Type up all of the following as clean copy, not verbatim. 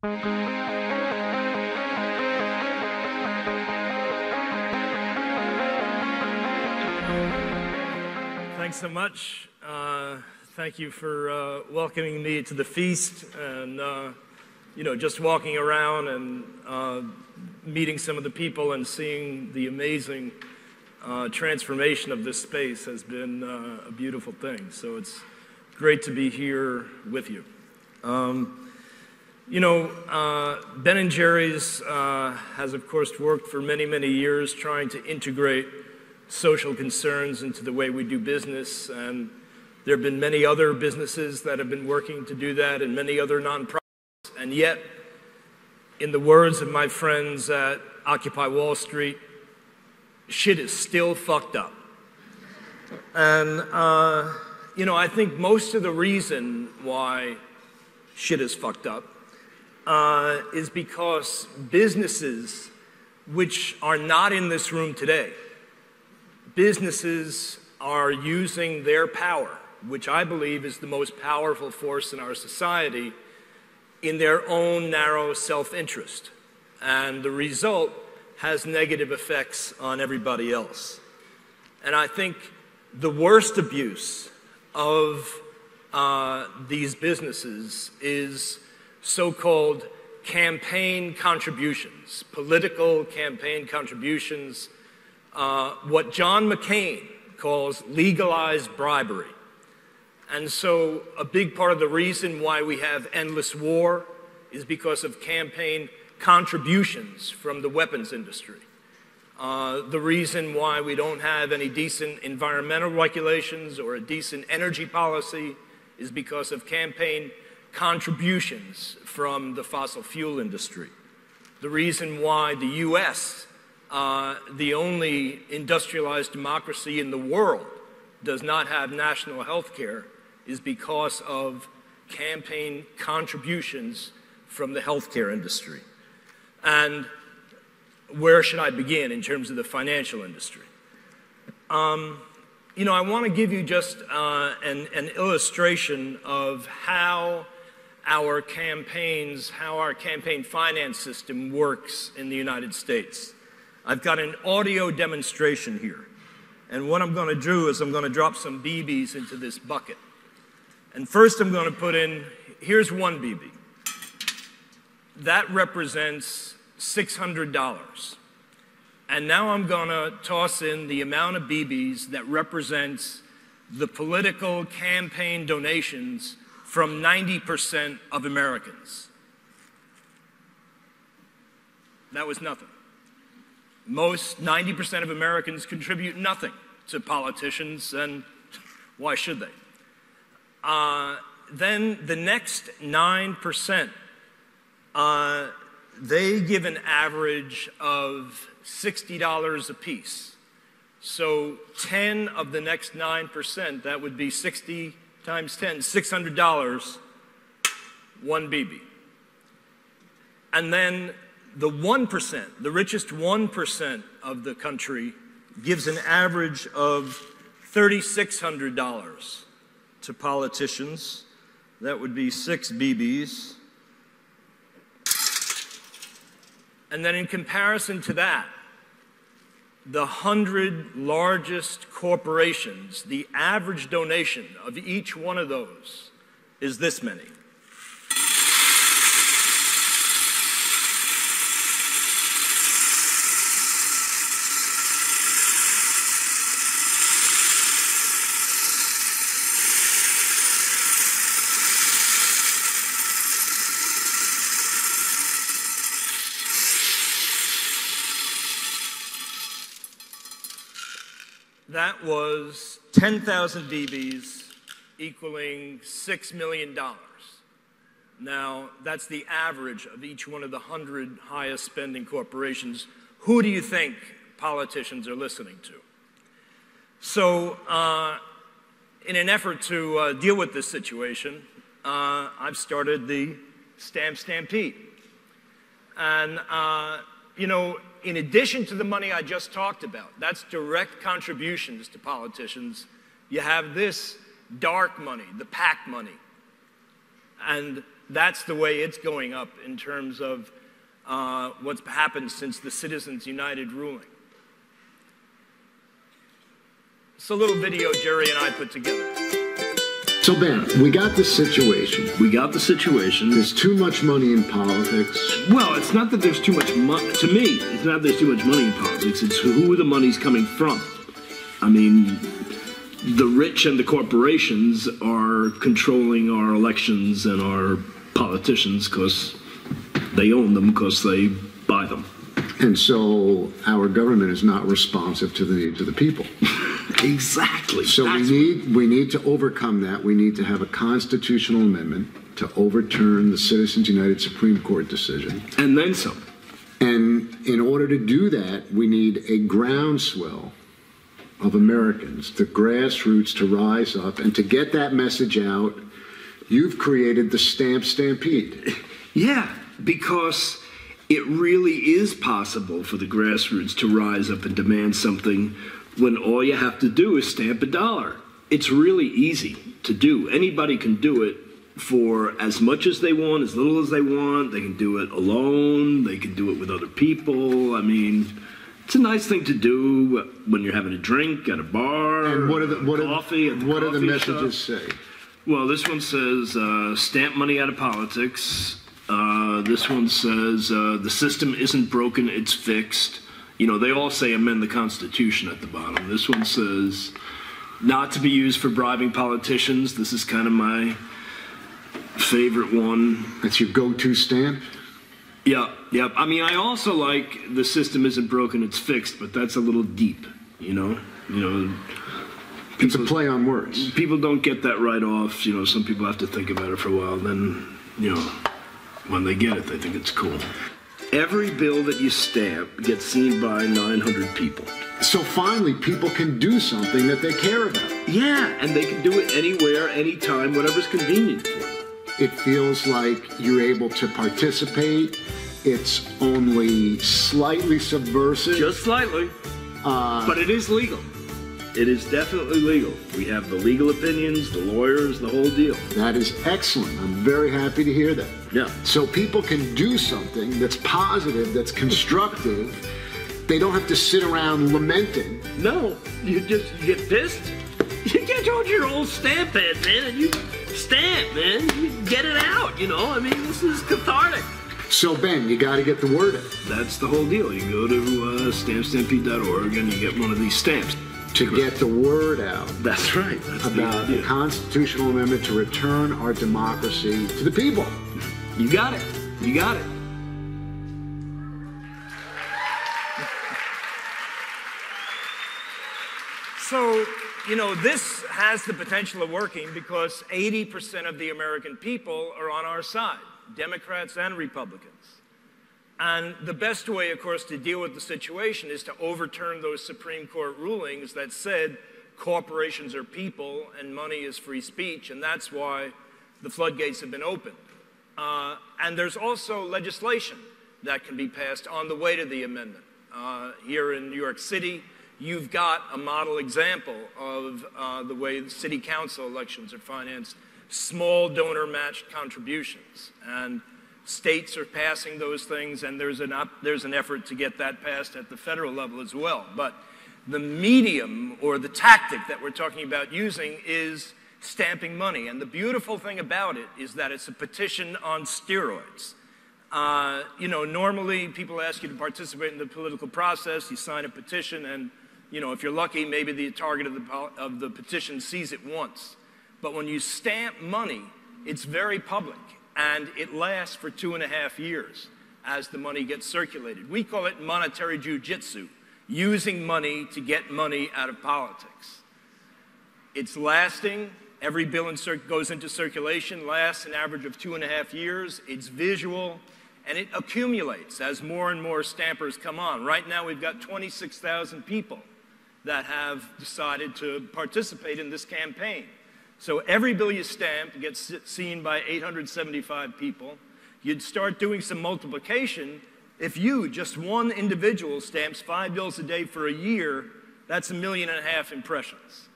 Thanks so much. Thank you for welcoming me to the feast, and just walking around and meeting some of the people and seeing the amazing transformation of this space has been a beautiful thing. So it's great to be here with you. Ben & Jerry's has, of course, worked for many, many years trying to integrate social concerns into the way we do business, and there have been many other businesses that have been working to do that, and many other nonprofits, and yet, in the words of my friends at Occupy Wall Street, shit is still fucked up. And, I think most of the reason why shit is fucked up is because businesses which are not in this room today, businesses are using their power, which I believe is the most powerful force in our society, in their own narrow self-interest. And the result has negative effects on everybody else. And I think the worst abuse of these businesses is so-called campaign contributions, political campaign contributions, what John McCain calls legalized bribery. And so a big part of the reason why we have endless war is because of campaign contributions from the weapons industry. The reason why we don't have any decent environmental regulations or a decent energy policy is because of campaign contributions from the fossil fuel industry. The reason why the U.S., the only industrialized democracy in the world, does not have national health care is because of campaign contributions from the healthcare industry. And where should I begin in terms of the financial industry? I want to give you just an illustration of how our campaign finance system works in the United States. I've got an audio demonstration here. And what I'm going to do is I'm going to drop some BBs into this bucket. And first I'm going to put in, here's one BB. That represents $600. And now I'm going to toss in the amount of BBs that represents the political campaign donations from 90% of Americans. That was nothing. Most 90% of Americans contribute nothing to politicians, and why should they? Then the next 9%, they give an average of $60 apiece. So 10 of the next 9%, that would be 60 times 10, $600, one BB. And then the 1%, the richest 1% of the country, gives an average of $3,600 to politicians. That would be 6 BBs. And then in comparison to that, the 100 largest corporations, the average donation of each one of those is this many. That was 10,000 BBs equaling $6 million. Now, that's the average of each one of the 100 highest spending corporations. Who do you think politicians are listening to? So, in an effort to deal with this situation, I've started the Stamp Stampede. And, in addition to the money I just talked about, that's direct contributions to politicians, you have this dark money, the PAC money. And that's the way it's going up in terms of what's happened since the Citizens United ruling. It's a little video Jerry and I put together. So Ben, we got the situation. We got the situation. There's too much money in politics. Well, it's not that there's too much money. To me, it's not there's too much money in politics. It's who the money's coming from. I mean, the rich and the corporations are controlling our elections and our politicians because they own them, because they buy them. And so our government is not responsive to the needs of the people. Exactly. So we need to overcome that. We need to have a constitutional amendment to overturn the Citizens United Supreme Court decision. And then some. And in order to do that, we need a groundswell of Americans, the grassroots, to rise up and to get that message out. You've created the Stamp Stampede. Yeah, because it really is possible for the grassroots to rise up and demand something when all you have to do is stamp $1. It's really easy to do. Anybody can do it for as much as they want, as little as they want. They can do it alone. They can do it with other people. I mean, it's a nice thing to do when you're having a drink at a bar, and what do the messages say? Well, this one says, stamp money out of politics. This one says, the system isn't broken, it's fixed. You know, they all say amend the Constitution at the bottom. This one says, not to be used for bribing politicians. This is kind of my favorite one. That's your go-to stamp? Yeah. I mean, I also like the system isn't broken, it's fixed, but that's a little deep, you know? It's a play on words. People don't get that right off. You know, some people have to think about it for a while. Then, you know, when they get it, they think it's cool. Every bill that you stamp gets seen by 900 people. So finally, people can do something that they care about. Yeah, and they can do it anywhere, anytime, whatever's convenient for them. It feels like you're able to participate. It's only slightly subversive. Just slightly. But it is legal. It is definitely legal. We have the legal opinions, the lawyers, the whole deal. That is excellent. I'm very happy to hear that. Yeah. So people can do something that's positive, that's constructive. They don't have to sit around lamenting. No, you get pissed. You get your old stamp pad, man, and you stamp, man. You get it out, you know. I mean, this is cathartic. So, Ben, you got to get the word out. That's the whole deal. You go to stampstampede.org and you get one of these stamps. To get the word out. That's right. That's about the constitutional amendment to return our democracy to the people. You got it. You got it. So, you know, this has the potential of working because 80% of the American people are on our side, Democrats and Republicans. And the best way, of course, to deal with the situation is to overturn those Supreme Court rulings that said corporations are people and money is free speech, and that's why the floodgates have been opened. And there's also legislation that can be passed on the way to the amendment. Here in New York City, you've got a model example of the way the city council elections are financed, small donor-matched contributions. And states are passing those things, and there's an effort to get that passed at the federal level as well. But the medium or the tactic that we're talking about using is stamping money. And the beautiful thing about it is that it's a petition on steroids. You know, normally people ask you to participate in the political process, you sign a petition, and you know, if you're lucky, maybe the target of the petition sees it once. But when you stamp money, it's very public. And it lasts for 2.5 years as the money gets circulated. We call it monetary jujitsu, using money to get money out of politics. It's lasting. Every bill goes into circulation, lasts an average of 2.5 years. It's visual, and it accumulates as more and more stampers come on. Right now, we've got 26,000 people that have decided to participate in this campaign. So every bill you stamp gets seen by 875 people. You'd start doing some multiplication. If you, just one individual, stamps 5 bills a day for a year, that's 1.5 million impressions.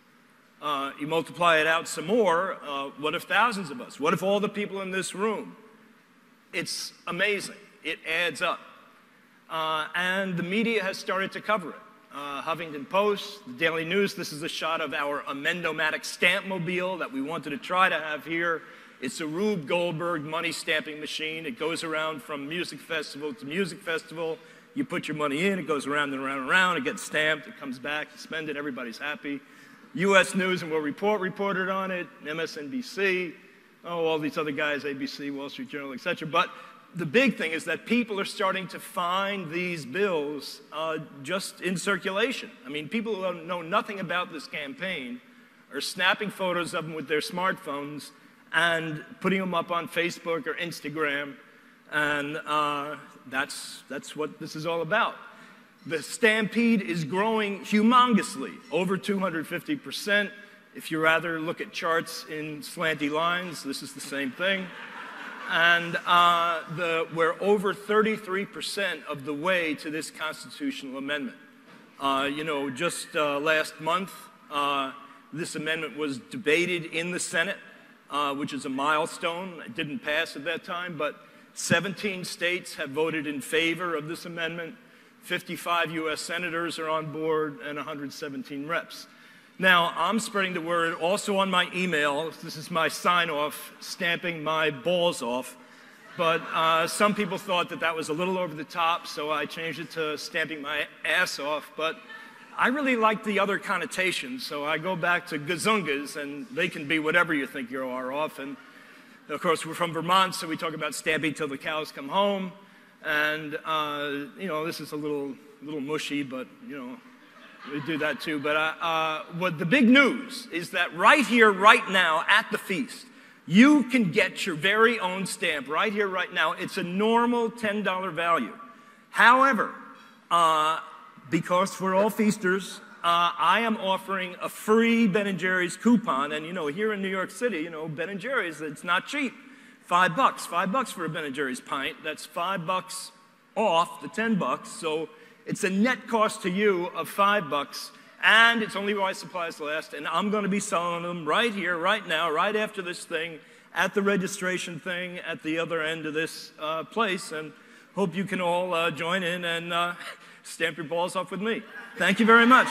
You multiply it out some more, what if thousands of us? What if all the people in this room It's amazing. It adds up. And the media has started to cover it. Huffington Post, the Daily News, this is a shot of our Amendomatic stamp mobile that we wanted to try to have here. It's a Rube Goldberg money stamping machine. It goes around from music festival to music festival. You put your money in, it goes around and around and around, it gets stamped, it comes back, you spend it, everybody's happy. U.S. News and World Report reported on it, MSNBC, all these other guys, ABC, Wall Street Journal, etc. But the big thing is that people are starting to find these bills just in circulation. I mean, people who know nothing about this campaign are snapping photos of them with their smartphones and putting them up on Facebook or Instagram, and that's what this is all about. The Stampede is growing humongously, over 250%. If you rather look at charts in slanty lines, this is the same thing. And we're over 33% of the way to this constitutional amendment. Just last month, this amendment was debated in the Senate, which is a milestone. It didn't pass at that time, but 17 states have voted in favor of this amendment. 55 U.S. senators are on board and 117 reps. Now, I'm spreading the word also on my email. This is my sign-off, stamping my balls off. But some people thought that that was a little over the top, so I changed it to stamping my ass off. But I really like the other connotations, so I go back to gazungas, and they can be whatever you think you are off. And, of course, we're from Vermont, so we talk about stamping till the cows come home. And, this is a little mushy, but, we do that too. But what the big news is that right here, right now, at the feast, you can get your very own stamp right here, right now. It's a normal $10 value. However, because we're all feasters, I am offering a free Ben & Jerry's coupon. And, here in New York City, Ben & Jerry's, it's not cheap. $5 for a Ben & Jerry's pint. That's $5 off the $10. So it's a net cost to you of $5, and it's only while supplies last, and I'm going to be selling them right here, right now, right after this thing, at the registration thing at the other end of this place, and hope you can all join in and stamp your balls off with me. Thank you very much.